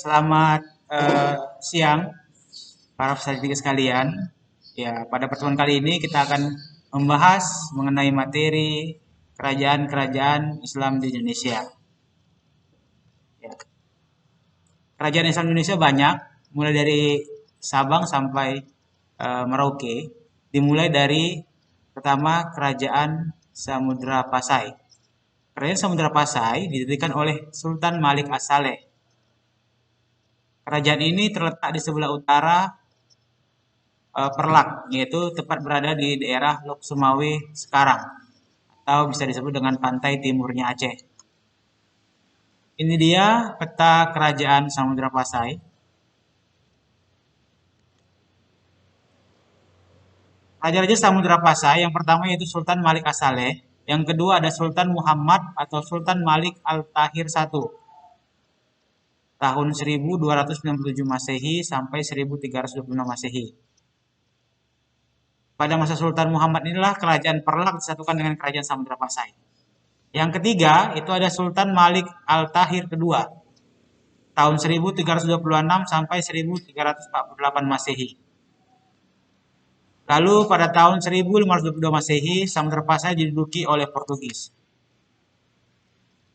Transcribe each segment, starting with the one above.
Selamat siang para peserta sekalian. Ya, pada pertemuan kali ini kita akan membahas mengenai materi kerajaan-kerajaan Islam di Indonesia. Ya, kerajaan Islam di Indonesia banyak, mulai dari Sabang sampai Merauke. Dimulai dari pertama Kerajaan Samudra Pasai. Kerajaan Samudra Pasai didirikan oleh Sultan Malik As-Saleh. Kerajaan ini terletak di sebelah utara Perlak, yaitu tepat berada di daerah Lok Sumawe sekarang, atau bisa disebut dengan pantai timurnya Aceh. Ini dia peta kerajaan Samudra Pasai. Raja-raja Samudra Pasai yang pertama yaitu Sultan Malik As-Saleh, yang kedua ada Sultan Muhammad atau Sultan Malik Al-Tahir I, tahun 1297 Masehi sampai 1326 Masehi. Pada masa Sultan Muhammad inilah kerajaan Perlak disatukan dengan kerajaan Samudra Pasai. Yang ketiga itu ada Sultan Malik Al-Tahir II, tahun 1326 sampai 1348 Masehi. Lalu pada tahun 1522 Masehi, Samudra Pasai diduduki oleh Portugis.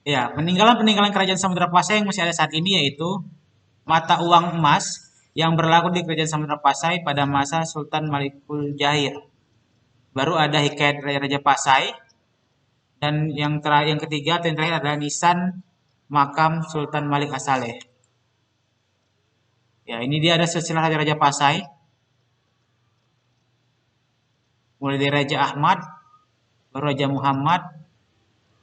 Ya, peninggalan-peninggalan kerajaan Samudra Pasai yang masih ada saat ini yaitu mata uang emas yang berlaku di kerajaan Samudra Pasai pada masa Sultan Malikul Jahir. Baru ada Hikayat Raja-Raja Pasai, dan yang ketiga atau yang terakhir adalah nisan makam Sultan Malik As-Saleh. Ya, ini dia ada silsilah Raja-Raja Pasai. Mulai dari Raja Ahmad, baru Raja Muhammad,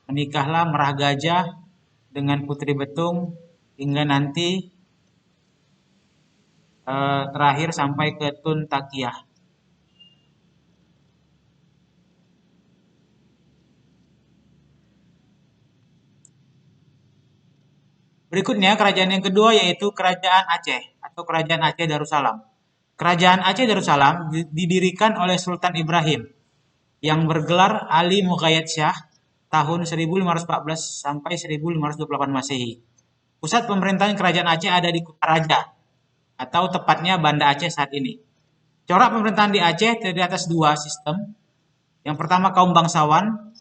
menikahlah Merah Gajah dengan Putri Betung, hingga nanti terakhir sampai ke Tun Takiyah. Berikutnya kerajaan yang kedua yaitu Kerajaan Aceh atau Kerajaan Aceh Darussalam. Kerajaan Aceh Darussalam didirikan oleh Sultan Ibrahim yang bergelar Ali Muqayyad Syah tahun 1514 sampai 1528 Masehi. Pusat pemerintahan Kerajaan Aceh ada di Kutaraja atau tepatnya Banda Aceh saat ini. Corak pemerintahan di Aceh terdiri atas dua sistem. Yang pertama kaum bangsawan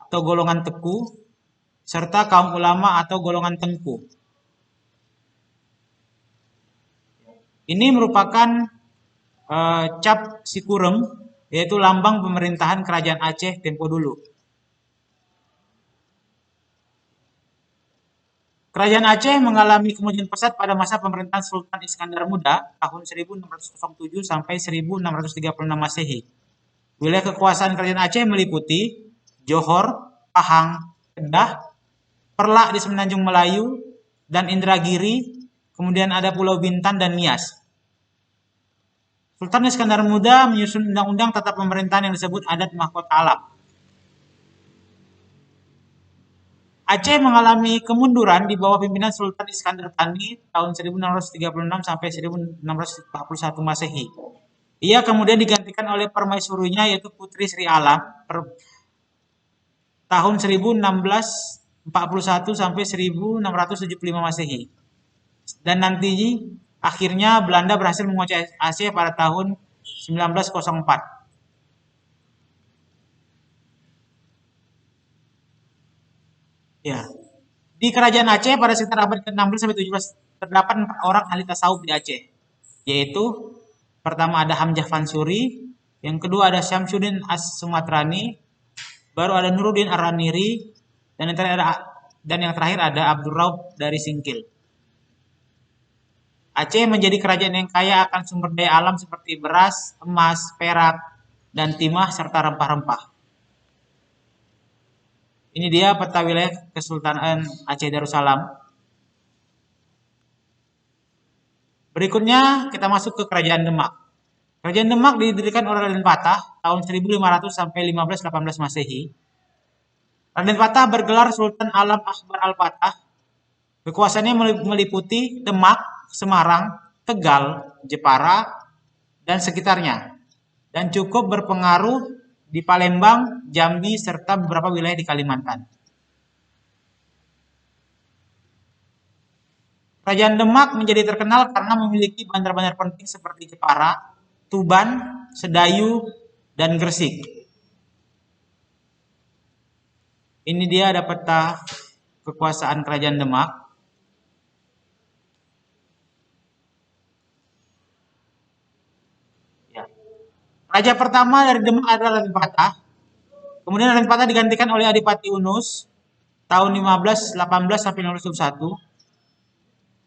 atau golongan teku, serta kaum ulama atau golongan tengku. Ini merupakan cap Sikurem, yaitu lambang pemerintahan kerajaan Aceh tempo dulu. Kerajaan Aceh mengalami kemajuan pesat pada masa pemerintahan Sultan Iskandar Muda tahun 1607 sampai 1636 Masehi. Wilayah kekuasaan kerajaan Aceh meliputi Johor, Pahang, Kedah, Perlak di Semenanjung Melayu, dan Indragiri, kemudian ada Pulau Bintan dan Nias. Sultan Iskandar Muda menyusun undang-undang tata pemerintahan yang disebut Adat Mahkota Alam. Aceh mengalami kemunduran di bawah pimpinan Sultan Iskandar Thani tahun 1636 sampai 1641 Masehi. Ia kemudian digantikan oleh permaisurinya yaitu Putri Sri Alam tahun 1641 sampai 1675 Masehi. Dan nanti akhirnya Belanda berhasil menguasai Aceh pada tahun 1904. Ya. Di kerajaan Aceh pada sekitar abad ke-16 sampai 17 terdapat 4 orang ahli tasawuf di Aceh. Yaitu pertama ada Hamzah Fansuri, yang kedua ada Syamsuddin As-Sumatrani, baru ada Nuruddin Ar-Raniri, dan yang terakhir ada Abdul Raub dari Singkil. Aceh menjadi kerajaan yang kaya akan sumber daya alam seperti beras, emas, perak, dan timah serta rempah-rempah. Ini dia peta wilayah Kesultanan Aceh Darussalam. Berikutnya kita masuk ke Kerajaan Demak. Kerajaan Demak didirikan oleh Raden Patah tahun 1500 sampai 1518 Masehi. Raden Patah bergelar Sultan Alam Akbar Al-Patah. Kekuasaannya meliputi Demak, Semarang, Tegal, Jepara, dan sekitarnya. Dan cukup berpengaruh di Palembang, Jambi, serta beberapa wilayah di Kalimantan. Kerajaan Demak menjadi terkenal karena memiliki bandar-bandar penting seperti Jepara, Tuban, Sedayu, dan Gresik. Ini dia ada peta kekuasaan Kerajaan Demak. Ya. Raja pertama dari Demak adalah Adipata. Kemudian Adipata digantikan oleh Adipati Unus tahun 1518 sampai 1521.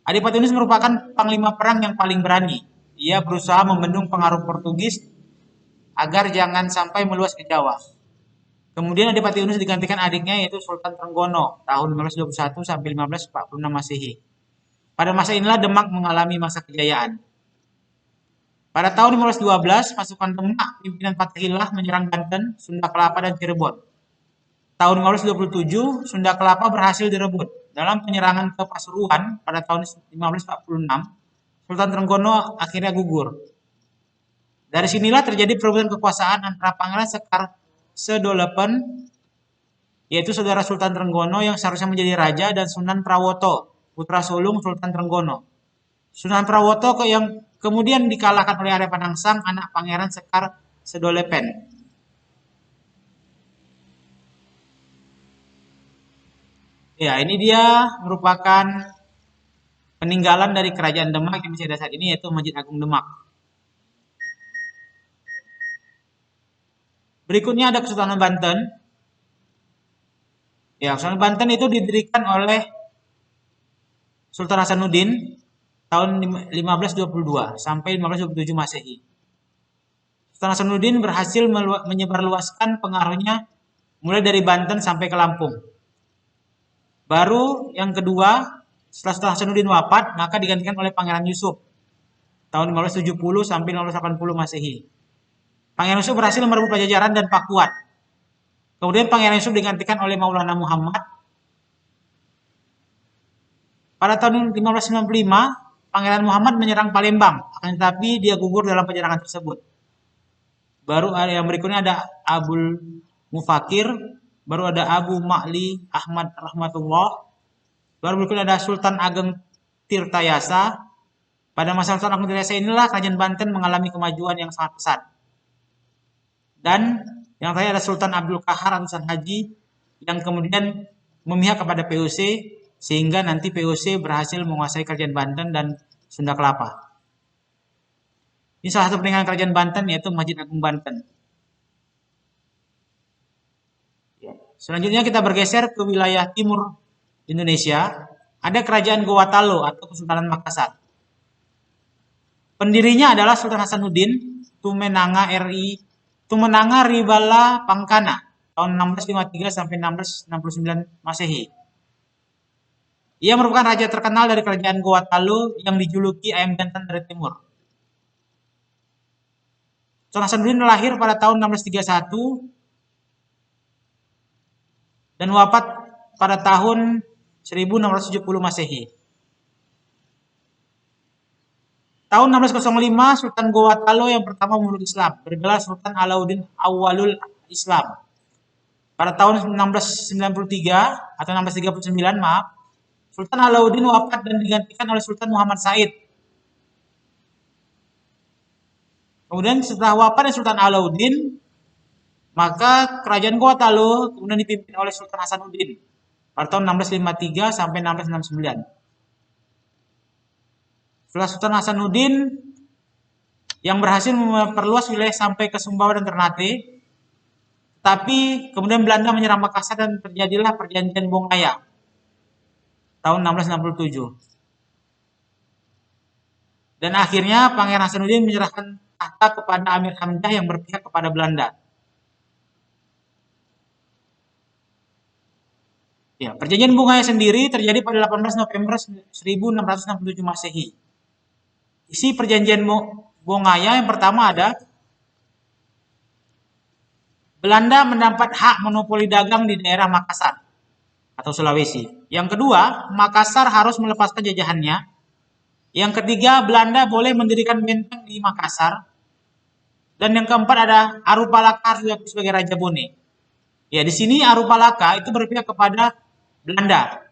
Adipati Unus merupakan panglima perang yang paling berani. Ia berusaha membendung pengaruh Portugis agar jangan sampai meluas ke Jawa. Kemudian Adipati Unus digantikan adiknya yaitu Sultan Trenggono tahun 1521 sampai 1546 Masehi. Pada masa inilah Demak mengalami masa kejayaan. Pada tahun 1512, pasukan Demak pimpinan Fatahillah menyerang Banten, Sunda Kelapa, dan Cirebon. Tahun 1527, Sunda Kelapa berhasil direbut. Dalam penyerangan ke Pasuruan pada tahun 1546, Sultan Trenggono akhirnya gugur. Dari sinilah terjadi perebutan kekuasaan antara Pangeran Sekar Sedolepen, yaitu saudara Sultan Trenggono yang seharusnya menjadi raja, dan Sunan Prawoto, putra sulung Sultan Trenggono. Sunan Prawoto yang kemudian dikalahkan oleh Arya Panangsang, anak Pangeran Sekar Sedolepen. Ya, ini dia merupakan peninggalan dari Kerajaan Demak yang masih ada saat ini, yaitu Masjid Agung Demak. Berikutnya ada Kesultanan Banten. Ya, Kesultanan Banten itu didirikan oleh Sultan Hasanuddin tahun 1522 sampai 1527 Masehi. Sultan Hasanuddin berhasil menyebarluaskan pengaruhnya mulai dari Banten sampai ke Lampung. Baru yang kedua, setelah Sultan Hasanuddin wafat, maka digantikan oleh Pangeran Yusuf tahun 1570 sampai 1580 Masehi. Pangeran Yusuf berhasil merebut Pajajaran dan Pakuan. Kemudian Pangeran Yusuf digantikan oleh Maulana Muhammad. Pada tahun 1595, Pangeran Muhammad menyerang Palembang, akan tetapi dia gugur dalam penyerangan tersebut. Baru yang berikutnya ada Abul Mufakir, baru ada Abu Ma'li Ahmad Rahmatullah, baru berikutnya ada Sultan Ageng Tirtayasa. Pada masa Sultan Ageng Tirtayasa inilah Kerajaan Banten mengalami kemajuan yang sangat pesat. Dan yang terakhir ada Sultan Abdul Qahar atau Sultan Haji yang kemudian memihak kepada POC sehingga nanti POC berhasil menguasai Kerajaan Banten dan Sunda Kelapa. Ini salah satu peninggalan Kerajaan Banten yaitu Masjid Agung Banten. Selanjutnya kita bergeser ke wilayah timur Indonesia. Ada Kerajaan Gowatalo atau Kesultanan Makassar. Pendirinya adalah Sultan Hasanuddin Tumenanga Ribala Pangkana tahun 1653 sampai 1669 Masehi. Ia merupakan raja terkenal dari Kerajaan Gowatalo yang dijuluki Ayam Jantan dari Timur. Sultan Hasanuddin lahir pada tahun 1631 dan wafat pada tahun 1670 Masehi. Tahun 1605, Sultan Gowatalo yang pertama memeluk Islam, bergelar Sultan Alauddin Awwalul Islam. Pada tahun 1693 atau 1639, maaf, Sultan Alauddin wafat dan digantikan oleh Sultan Muhammad Said. Kemudian setelah wafatnya Sultan Alauddin, maka Kerajaan Gowatalo kemudian dipimpin oleh Sultan Hasanuddin pada tahun 1653 sampai 1669. Setelah Sultan Hasanuddin yang berhasil memperluas wilayah sampai ke Sumbawa dan Ternate, tapi kemudian Belanda menyerang Makassar dan terjadilah Perjanjian Bongaya tahun 1667. Dan akhirnya Pangeran Hasanuddin menyerahkan tahta kepada Amir Hamzah yang berpihak kepada Belanda. Ya, Perjanjian Bongaya sendiri terjadi pada 18 November 1667 Masehi. Isi Perjanjian Bongaya yang pertama ada Belanda mendapat hak monopoli dagang di daerah Makassar atau Sulawesi. Yang kedua, Makassar harus melepaskan jajahannya. Yang ketiga, Belanda boleh mendirikan benteng di Makassar. Dan yang keempat ada Arupalaka harus diakui sebagai Raja Bone. Ya, di sini Arupalaka itu berpihak kepada Belanda.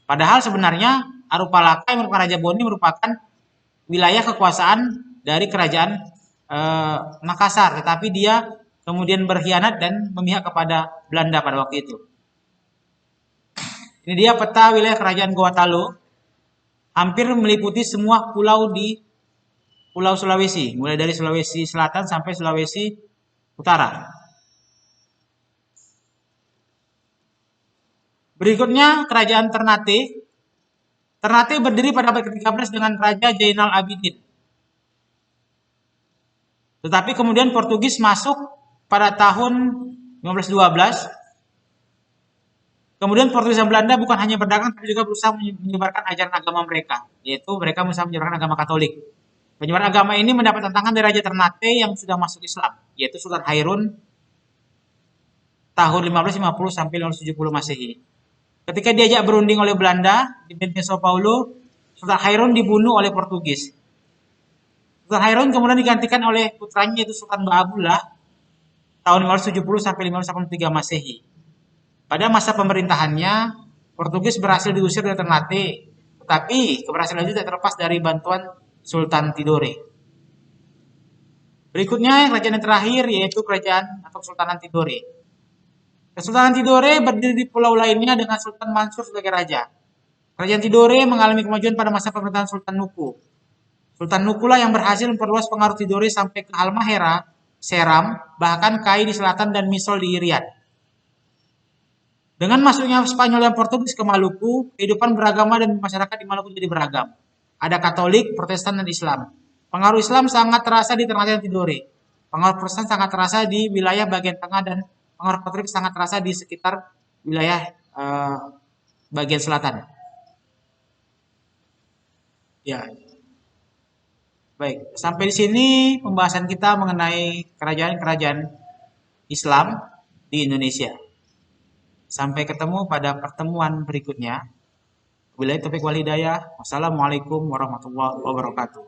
Padahal sebenarnya Arupalaka yang merupakan Raja Boni merupakan wilayah kekuasaan dari kerajaan Makassar, tetapi dia kemudian berkhianat dan memihak kepada Belanda pada waktu itu. Ini dia peta wilayah kerajaan Gorontalo, hampir meliputi semua pulau di Pulau Sulawesi, mulai dari Sulawesi Selatan sampai Sulawesi Utara. Berikutnya kerajaan Ternate. Ternate berdiri pada abad ke-13 dengan Raja Zainal Abidin. Tetapi kemudian Portugis masuk pada tahun 1512. Kemudian Portugis dan Belanda bukan hanya berdagang, tapi juga berusaha menyebarkan ajaran agama mereka, yaitu mereka berusaha menyebarkan agama Katolik. Penyebaran agama ini mendapat tantangan dari Raja Ternate yang sudah masuk Islam, yaitu Sultan Hairun tahun 1550 sampai 1570 Masehi. Ketika diajak berunding oleh Belanda di Benteng Sao Paulo, Sultan Hairun dibunuh oleh Portugis. Sultan Hairun kemudian digantikan oleh putranya yaitu Sultan Baabullah tahun 1570 sampai 1583 Masehi. Pada masa pemerintahannya, Portugis berhasil diusir dari Ternate, tetapi keberhasilan itu tidak terlepas dari bantuan Sultan Tidore. Berikutnya kerajaan yang terakhir yaitu kerajaan atau Kesultanan Tidore. Kesultanan Tidore berdiri di pulau lainnya dengan Sultan Mansur sebagai raja. Kerajaan Tidore mengalami kemajuan pada masa pemerintahan Sultan Nuku. Sultan Nuku lah yang berhasil memperluas pengaruh Tidore sampai ke Halmahera, Seram, bahkan Kai di selatan dan Misol di Irian. Dengan masuknya Spanyol dan Portugis ke Maluku, kehidupan beragama dan masyarakat di Maluku jadi beragam. Ada Katolik, Protestan, dan Islam. Pengaruh Islam sangat terasa di Ternate dan Tidore. Pengaruh Protestan sangat terasa di wilayah bagian tengah dan pengaruh Katolik sangat terasa di sekitar wilayah bagian selatan. Ya, baik. Sampai di sini pembahasan kita mengenai kerajaan-kerajaan Islam di Indonesia. Sampai ketemu pada pertemuan berikutnya. Wabillahi taufiq wal hidayah. Wassalamualaikum warahmatullahi wabarakatuh.